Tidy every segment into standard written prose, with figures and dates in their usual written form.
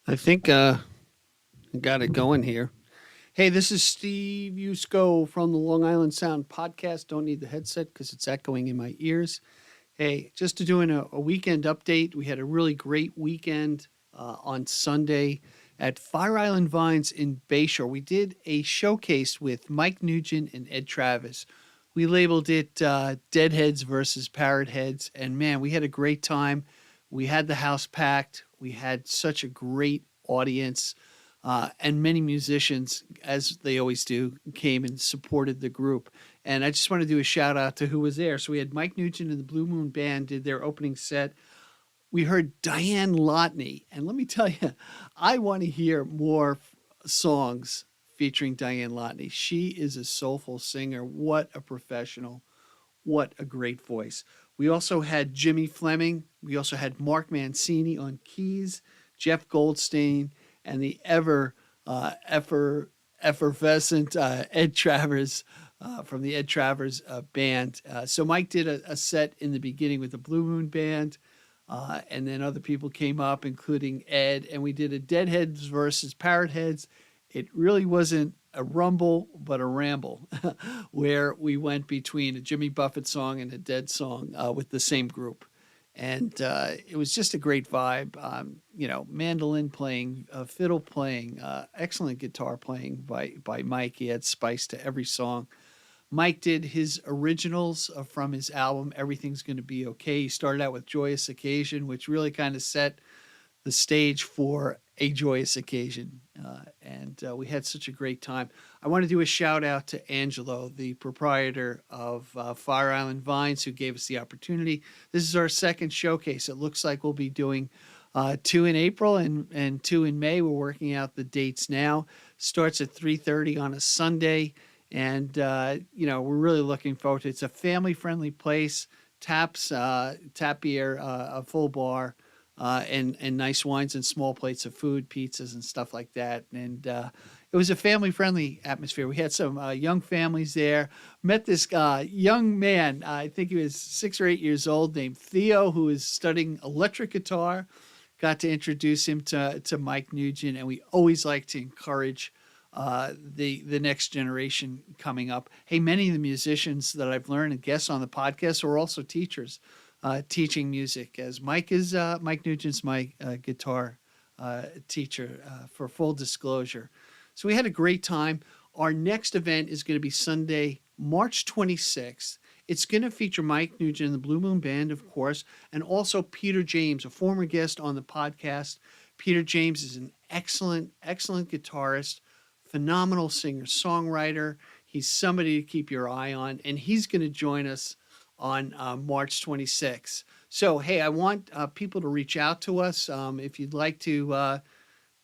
I think I got it going here. Hey, this is Steve Yusko from the Long Island Sound podcast. Don't need the headset because it's echoing in my ears. Hey, just to doing a weekend update. We had a really great weekend on Sunday at Fire Island Vines in Bayshore. We did a showcase with Mike Nugent and Ed Travers. We labeled it Deadheads versus Parrot Heads, and man, we had a great time. We had the house packed. We had such a great audience, and many musicians, as they always do, came and supported the group. And I just want to do a shout out to who was there. So we had Mike Nugent and the Blue Moon Band did their opening set. We heard Diane Lotney, and let me tell you, I want to hear more songs featuring Diane Lotney. She is a soulful singer. What a professional. What a great voice. We also had Jimmy Fleming. We also had Mark Mancini on keys, Jeff Goldstein, and the effervescent Ed Travers from the Ed Travers band. So Mike did a set in the beginning with the Blue Moon Band, and then other people came up, including Ed, and we did a Deadheads versus Parrot Heads. It really wasn't a rumble, but a ramble, where we went between a Jimmy Buffett song and a Dead song with the same group. And it was just a great vibe. Mandolin playing, fiddle playing, excellent guitar playing by Mike. He had spice to every song. Mike did his originals from his album Everything's Gonna Be Okay. He started out with Joyous Occasion, which really kind of set the stage for a joyous occasion. And we had such a great time. I want to do a shout out to Angelo, the proprietor of Fire Island Vines, who gave us the opportunity. This is our second showcase. It looks like we'll be doing two in April and two in May. We're working out the dates now. Starts at 3:30 on a Sunday. And, we're really looking forward to it. It's a family-friendly place, tap beer, a full bar, and nice wines and small plates of food, pizzas and stuff like that. And it was a family-friendly atmosphere. We had some young families there. Met this young man, I think he was 6 or 8 years old, named Theo, who is studying electric guitar. Got to introduce him to Mike Nugent, and we always like to encourage the next generation coming up. Hey, many of the musicians that I've learned and guests on the podcast are also teachers, teaching music. As Mike Nugent's my guitar teacher, for full disclosure. So we had a great time. Our next event is going to be Sunday, March 26th. It's going to feature Mike Nugent and the Blue Moon Band, of course, and also Peter James, a former guest on the podcast. Peter James is an excellent guitarist, phenomenal singer songwriter. He's somebody to keep your eye on, and he's going to join us on March 26th. So, hey, I want people to reach out to us if you'd like to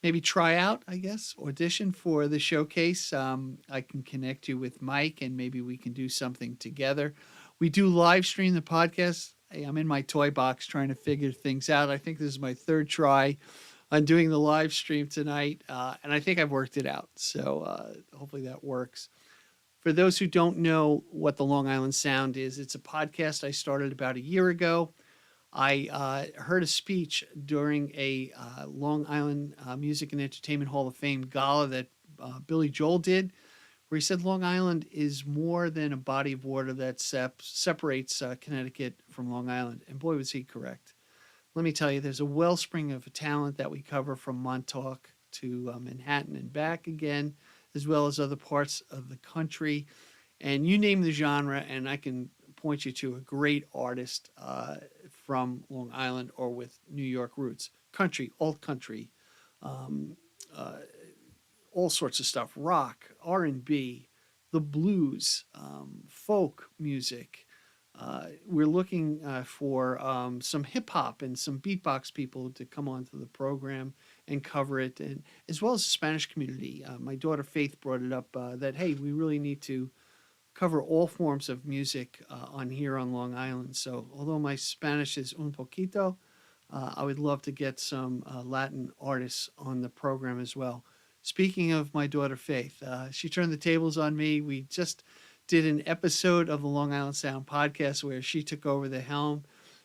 maybe try out, I guess, audition for the showcase. I can connect you with Mike, and maybe we can do something together. We do live stream the podcast. Hey, I'm in my toy box trying to figure things out. I think this is my third try on doing the live stream tonight, and I think I've worked it out. So hopefully that works. For those who don't know what the Long Island Sound is, it's a podcast I started about a year ago. I heard a speech during a Long Island Music and Entertainment Hall of Fame gala that Billy Joel did, where he said Long Island is more than a body of water that separates Connecticut from Long Island. And boy, was he correct. Let me tell you, there's a wellspring of talent that we cover from Montauk to Manhattan and back again, as well as other parts of the country. And you name the genre, and I can point you to a great artist from Long Island or with New York roots. Country, alt country, all sorts of stuff. Rock, R&B, the blues, folk music. We're looking for some hip hop and some beatbox people to come onto the program and cover it, and as well as the Spanish community. My daughter Faith brought it up that, hey, we really need to cover all forms of music on here on Long Island. So although my Spanish is un poquito, I would love to get some Latin artists on the program as well. Speaking of my daughter Faith, she turned the tables on me. We just did an episode of the Long Island Sound podcast where she took over the helm,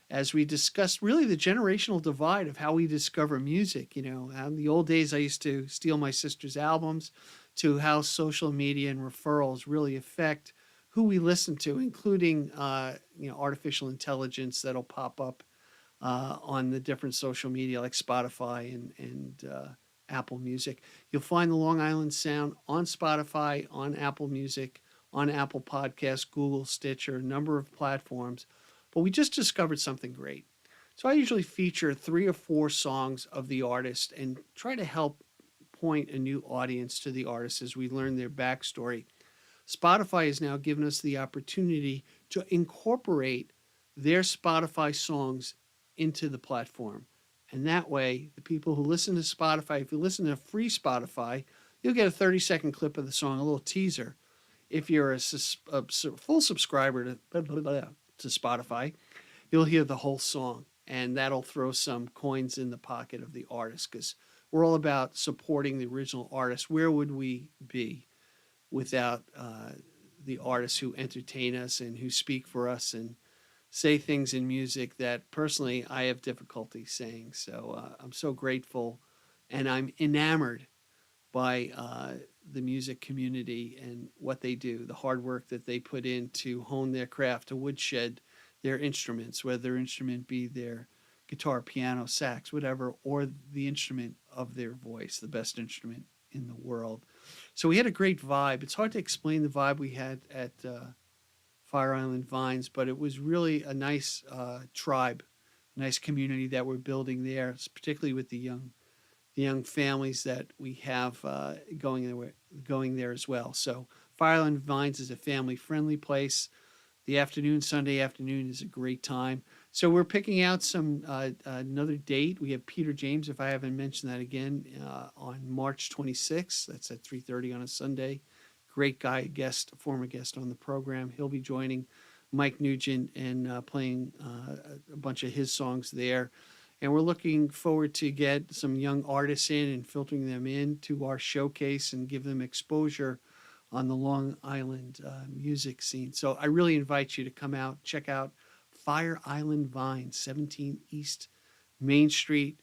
as we discussed really the generational divide of how we discover music. In the old days, I used to steal my sister's albums, to how social media and referrals really affect who we listen to, including, artificial intelligence that'll pop up on the different social media like Spotify and Apple Music. You'll find the Long Island Sound on Spotify, on Apple Music, on Apple Podcasts, Google, Stitcher, a number of platforms. But we just discovered something great. So I usually feature 3 or 4 songs of the artist and try to help point a new audience to the artist as we learn their backstory. Spotify has now given us the opportunity to incorporate their Spotify songs into the platform. And that way, the people who listen to Spotify, if you listen to free Spotify, you'll get a 30-second clip of the song, a little teaser. If you're a full subscriber to Spotify, you'll hear the whole song. And that'll throw some coins in the pocket of the artist, because we're all about supporting the original artist. Where would we be without the artists who entertain us and who speak for us and say things in music that personally I have difficulty saying? So I'm so grateful, and I'm enamored by the music community and what they do, the hard work that they put in to hone their craft, to woodshed their instruments, whether their instrument be their guitar, piano, sax, whatever, or the instrument of their voice, the best instrument in the world. So we had a great vibe. It's hard to explain the vibe we had at Fire Island Vines, but it was really a nice tribe, a nice community that we're building there, particularly with the young families that we have going there as well. So Fire Island Vines is a family-friendly place. The Sunday afternoon is a great time. So we're picking out another date. We have Peter James, if I haven't mentioned that again, on March 26th. That's at 3:30 on a Sunday. Great guy, former guest on the program. He'll be joining Mike Nugent and playing a bunch of his songs there. And we're looking forward to get some young artists in and filtering them into our showcase and give them exposure on the Long Island music scene. So I really invite you to come out, check out Fire Island Vines, 17 East Main Street.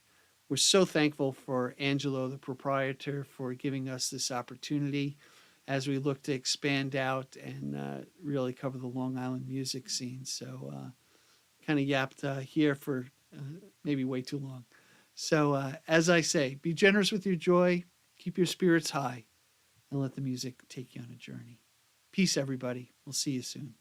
We're so thankful for Angelo, the proprietor, for giving us this opportunity as we look to expand out and really cover the Long Island music scene. So kind of yapped here for maybe way too long. So as I say, be generous with your joy, keep your spirits high, and let the music take you on a journey. Peace, everybody. We'll see you soon.